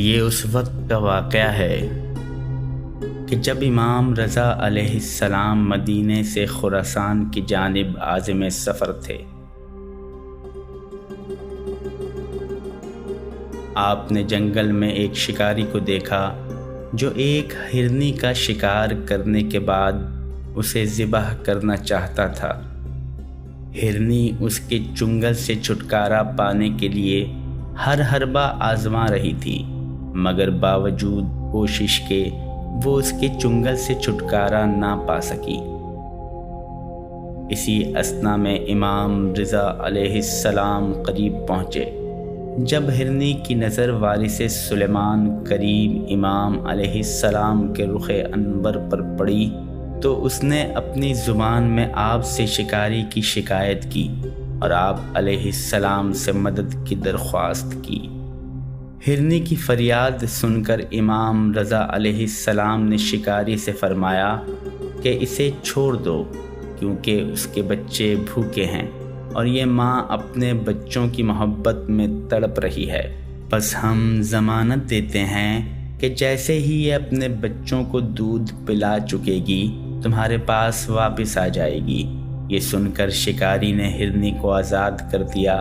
یہ اس وقت کا واقعہ ہے کہ جب امام رضا علیہ السلام مدینے سے خراسان کی جانب عازم سفر تھے۔ آپ نے جنگل میں ایک شکاری کو دیکھا جو ایک ہرنی کا شکار کرنے کے بعد اسے ذبح کرنا چاہتا تھا۔ ہرنی اس کے چنگل سے چھٹکارا پانے کے لیے ہر حربہ آزما رہی تھی، مگر باوجود کوشش کے وہ اس کے چنگل سے چھٹکارا نہ پا سکی۔ اسی اثنا میں امام رضا علیہ السلام قریب پہنچے۔ جب ہرنی کی نظر وارث سلیمان کریم امام علیہ السلام کے رخ انور پر پڑی تو اس نے اپنی زبان میں آپ سے شکاری کی شکایت کی اور آپ علیہ السلام سے مدد کی درخواست کی۔ ہرنی کی فریاد سن کر امام رضا علیہ السلام نے شکاری سے فرمایا کہ اسے چھوڑ دو، کیونکہ اس کے بچے بھوکے ہیں اور یہ ماں اپنے بچوں کی محبت میں تڑپ رہی ہے۔ بس ہم ضمانت دیتے ہیں کہ جیسے ہی یہ اپنے بچوں کو دودھ پلا چکے گی تمہارے پاس واپس آ جائے گی۔ یہ سن کر شکاری نے ہرنی کو آزاد کر دیا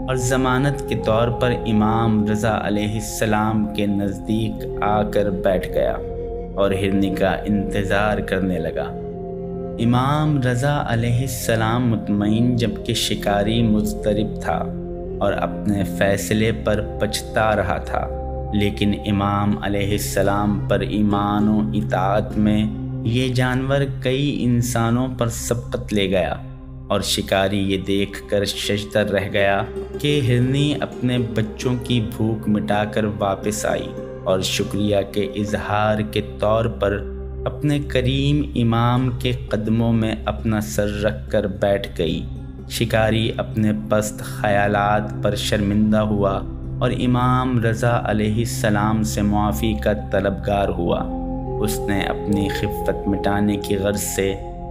اور ضمانت کے طور پر امام رضا علیہ السلام کے نزدیک آ کر بیٹھ گیا اور ہرنی کا انتظار کرنے لگا۔ امام رضا علیہ السلام مطمئن جبکہ شکاری مضطرب تھا اور اپنے فیصلے پر پچھتا رہا تھا، لیکن امام علیہ السلام پر ایمان و اطاعت میں یہ جانور کئی انسانوں پر سبقت لے گیا، اور شکاری یہ دیکھ کر ششدر رہ گیا کہ ہرنی اپنے بچوں کی بھوک مٹا کر واپس آئی اور شکریہ کے اظہار کے طور پر اپنے کریم امام کے قدموں میں اپنا سر رکھ کر بیٹھ گئی۔ شکاری اپنے پست خیالات پر شرمندہ ہوا اور امام رضا علیہ السلام سے معافی کا طلبگار ہوا۔ اس نے اپنی خفت مٹانے کی غرض سے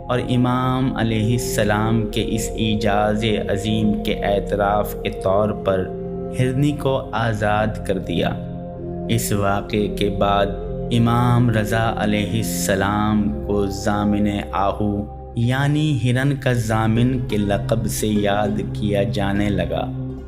اور امام علیہ السلام کے اس اعجاز عظیم کے اعتراف کے طور پر ہرنی کو آزاد کر دیا۔ اس واقعے کے بعد امام رضا علیہ السلام کو ضامن آہو یعنی ہرن کا ضامن کے لقب سے یاد کیا جانے لگا۔